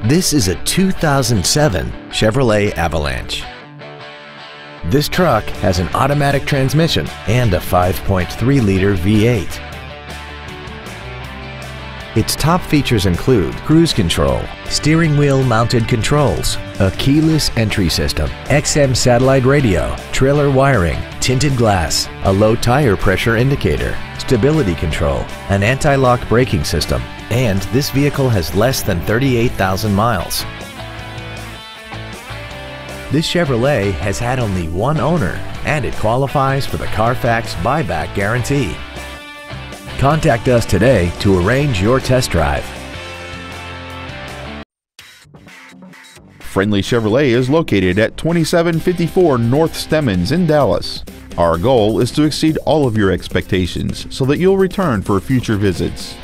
This is a 2007 Chevrolet Avalanche. This truck has an automatic transmission and a 5.3-liter V8. Its top features include cruise control, steering wheel mounted controls, a keyless entry system, XM satellite radio, trailer wiring, tinted glass, a low tire pressure indicator, stability control, an anti-lock braking system, and this vehicle has less than 38,000 miles. This Chevrolet has had only one owner and it qualifies for the Carfax buyback guarantee. Contact us today to arrange your test drive. Friendly Chevrolet is located at 2754 North Stemmons in Dallas. Our goal is to exceed all of your expectations so that you'll return for future visits.